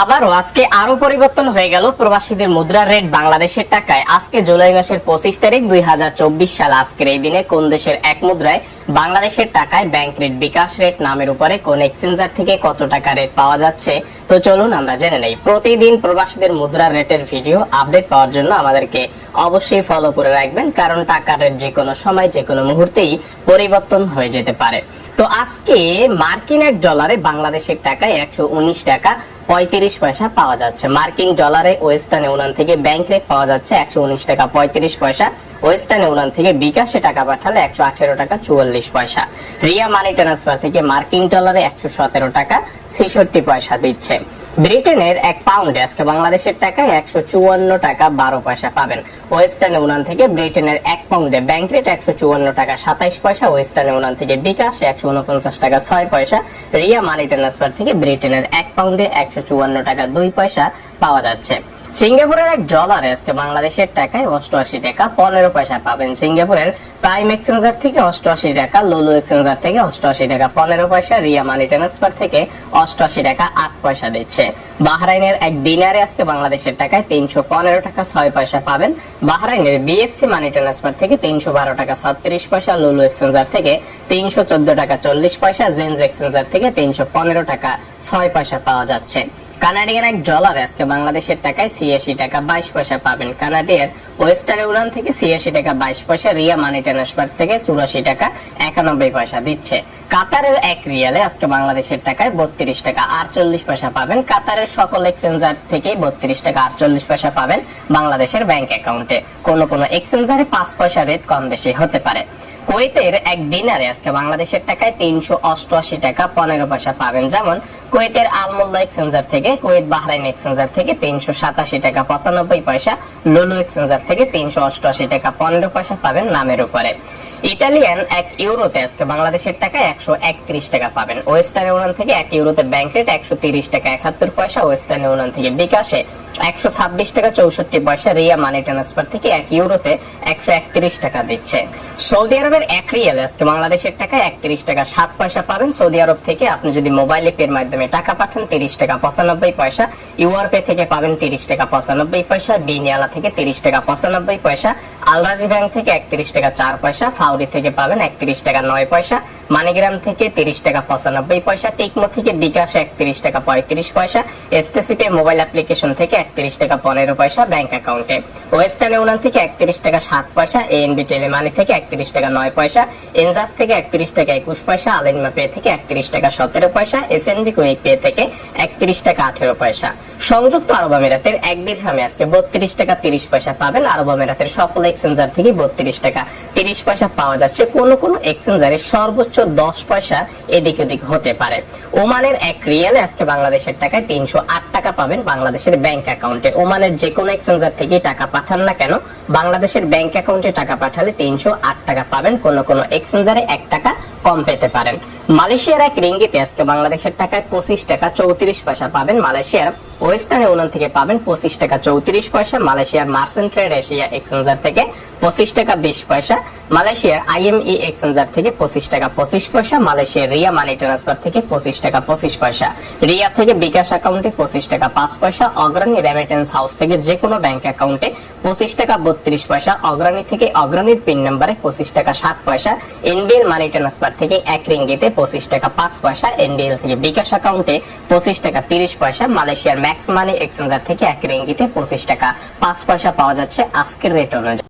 আবারও আজকে আরো পরিবর্তন হয়ে গেল প্রবাসীদের মুদ্রার রেট বাংলাদেশের টাকায়। আজকে জুলাই মাসের 25 তারিখ 2024 সাল। আজকের এই দিনে কোন দেশের এক মুদ্রায় বাংলাদেশের টাকায় ব্যাংক রেট বিকাশ রেট নামের উপরে কোন এক্সচেঞ্জার থেকে কত টাকা রেট পাওয়া যাচ্ছে, তো চলুন আমরা জেনে নেই। প্রতিদিন প্রবাসীদের মুদ্রার রেটের ভিডিও আপডেট পাওয়ার জন্য আমাদেরকে অবশ্যই ফলো করে রাখবেন, কারণ টাকার রেট যে কোনো সময় যে কোনো মুহূর্তেই পরিবর্তন হয়ে যেতে পারে। তো আজকে মার্কিন এক ডলারে বাংলাদেশের টাকায় 119 টাকা 35 পয়সা পাওয়া যাচ্ছে। মার্কিন ডলারে ওয়েস্টার্ন ইউনিয়ন থেকে ব্যাংক রেট পাওয়া যাচ্ছে 119 টাকা 35 পয়সা। ওয়েস্টার্ন ইউনিয়ন থেকে বিকাশে টাকা পাঠালে 118 টাকা 44 পয়সা। রিয়া মানি ট্রান্সফার থেকে মার্কিন ডলারে 117 টাকা 66 পয়সা দিচ্ছে। ব্রিটেনের এক পাউন্ডে আজকে বাংলাদেশের টাকায় 154 টাকা 12 পয়সা পাবেন। ওয়েস্টার্ন ইউনিয়ন থেকে ব্রিটেনের এক পাউন্ডে ব্যাংক রেট 154 টাকা 27 পয়সা। ওয়েস্টার্ন ইউনিয়ন থেকে বিকাশ 149 টাকা 6 পয়সা। রিয়া মানি ট্রান্সফার থেকে ব্রিটেনের এক পাউন্ডে 154 টাকা 2 পয়সা পাওয়া যাচ্ছে। সিঙ্গাপুরের এক ডলারে আজকে বাংলাদেশের টাকায় 88 টাকা 15 পয়সা পাবেন। সিঙ্গাপুরের প্রাইম এক্সচেঞ্জার থেকে 88 টাকা, লুলু এক্সচেঞ্জার থেকে 88 টাকা 15 পয়সা। রিয়া মানি ট্রান্সফার থেকে 88 টাকা 8 পয়সা দিচ্ছে। বাহরাইনের এক দিনারে আজকে বাংলাদেশের টাকায় 315 টাকা 6 পয়সা পাবেন। বাহরাইনের বিএফসি মানি ট্রান্সফার থেকে 312 টাকা 36 পয়সা। লুলু এক্সচেঞ্জার থেকে 314 টাকা 40 পয়সা। জেন্স এক্সচেঞ্জার থেকে 315 টাকা 6 পয়সা পাওয়া যাচ্ছে। কানাডিয়ান এক ডলারে আজকে বাংলাদেশের টাকায় 86 টাকা 22 পয়সা পাবেন। কানাডিয়ান ওয়েস্টার্ন ইউনিয়ন থেকে 86 টাকা 22 পয়সা। রিয়া মানি ট্রান্সফার থেকে 84 টাকা 91 পয়সা দিচ্ছে। কাতারের এক রিয়ালে আজকে বাংলাদেশের টাকায় 32 টাকা 48 পয়সা পাবেন। কাতারের সকল এক্সচেঞ্জার থেকে 32 টাকা 48 পয়সা পাবেন বাংলাদেশের ব্যাংক অ্যাকাউন্টে। কোন কোন এক্সচেঞ্জারে 5 পয়সা রেট কম বেশি হতে পারে। কুয়েতের এক দিনারে আজকে বাংলাদেশের টাকায় 388 টাকা 15 পয়সা পাবেন। যেমন কুয়েতের আলমুল্লা এক্সচেঞ্জার থেকে, কুয়েত বাহরাইন এক্সচেঞ্জার থেকে 387 টাকা 95 পয়সা। লুলু এক্সচেঞ্জার থেকে 388 টাকা 15 পয়সা পাবেন নামের উপরে। ইতালিয়ান এক ইউরোতে আজকে বাংলাদেশের টাকায় 131 টাকা পাবেন। ওয়েস্টার্ন ইউনিয়ন থেকে এক ইউরোতে ব্যাংক রেট 130 টাকা 71 পয়সা। ওয়েস্টার্ন ইউনিয়ন থেকে বিকাশে 126 টাকা 64 পয়সা। রিয়া মানি ট্রান্সফার থেকে এক ইউরোতে 131 টাকা দিচ্ছে। সৌদি আরবের এক রিয়ালে আজকে বাংলাদেশের টাকায় 31 টাকা 7 পয়সা পাবেন। সৌদি আরব থেকে আপনি যদি মোবাইল পের মাধ্যমে টাকা পাঠান 30 টাকা 95 পয়সা। ইউআর পে থেকে পাবেন 30 টাকা 95 পয়সা। বিনিয়ালা থেকে 30 টাকা 95 পয়সা। আলরাজি ব্যাংক থেকে 31 টাকা 4 পয়সা। ফাউরি থেকে পাবেন 31 টাকা 9 পয়সা। মানিগ্রাম থেকে 30 টাকা 95 পয়সা। টিকমো থেকে বিকাশে 31 টাকা 35 পয়সা। এসটিসি পে মোবাইল অ্যাপ্লিকেশন থেকে 31 টাকা 15 পয়সা ব্যাংক অ্যাকাউন্টে। ওয়েস্টার্ন ইউনিয়ন থেকে 31 টাকা 7 পয়সা। এএনবি টেলিমানি থেকে 31 টাকা 9 পয়সা। এনজাস থেকে 31 টাকা 21 পয়সা। আলিনমা পে থেকে 31 টাকা 17 পয়সা। এসএনবি কুইক পে থেকে 31 টাকা 18 পয়সা। সংযুক্ত আরব আমিরাতের এক দিরহামে আজকে 32 টাকা 30 পয়সা পাবেন। আরব আমিরাতের সকল এক্সচেঞ্জার থেকে 32 টাকা 30 পয়সা পাওয়া যাচ্ছে। কোন কোন এক্সচেঞ্জারে সর্বোচ্চ 10 পয়সা এদিক ওদিক হতে পারে। ওমানের এক রিয়ালে আজকে বাংলাদেশের টাকায় 308 টাকা পাবেন বাংলাদেশের ব্যাংক অ্যাকাউন্টে। ওমানের যে কোনো এক্সচেঞ্জার থেকে টাকা পাঠান না কেন, বাংলাদেশের ব্যাংক অ্যাকাউন্টে টাকা পাঠালে 308 টাকা পাবেন। কোন কোন এক্সচেঞ্জারে 1 টাকা কম পেতে পারেন। মালয়েশিয়ার এক রিঙ্গিতে আজকে বাংলাদেশের টাকায় 25 টাকা 34 পয়সা পাবেন। মালয়েশিয়ার ওয়েস্টার্ন ইউনিয়ন থেকে পাবেন 25 টাকা 34 পয়সা। মালয়েশিয়ার মার্চেন্ট ট্রেড এশিয়া এক্সচেঞ্জার থেকে 25 টাকা 20 পয়সা। মালয়েশিয়ার আইএমই এক্সচেঞ্জার থেকে 25 টাকা 25 পয়সা। মালয়েশিয়ার রিয়া মানি ট্রান্সফার থেকে 25 টাকা 25 পয়সা। রিয়া থেকে বিকাশ অ্যাকাউন্টে 25 টাকা 5 পয়সা। অগ্রণী রেমিটেন্স হাউস থেকে যে কোনো ব্যাংক অ্যাকাউন্টে 25 টাকা 32 পয়সা। অগ্রণী থেকে অগ্রণীর পিন নম্বরে 25 টাকা 7 পয়সা। এনবিএল মানি ট্রান্সফার থেকে এক রিঙ্গিতে 25 টাকা 5 পয়সা। এনবিএল থেকে বিকাশ অ্যাকাউন্টে 25 টাকা 30 পয়সা। মালয়েশিয়ার ম্যাক্স মানি এক্সচেঞ্জার থেকে এক রিঙ্গিতে 25 টাকা 5 পয়সা পাওয়া যাচ্ছে আজকের রেট অনুযায়ী।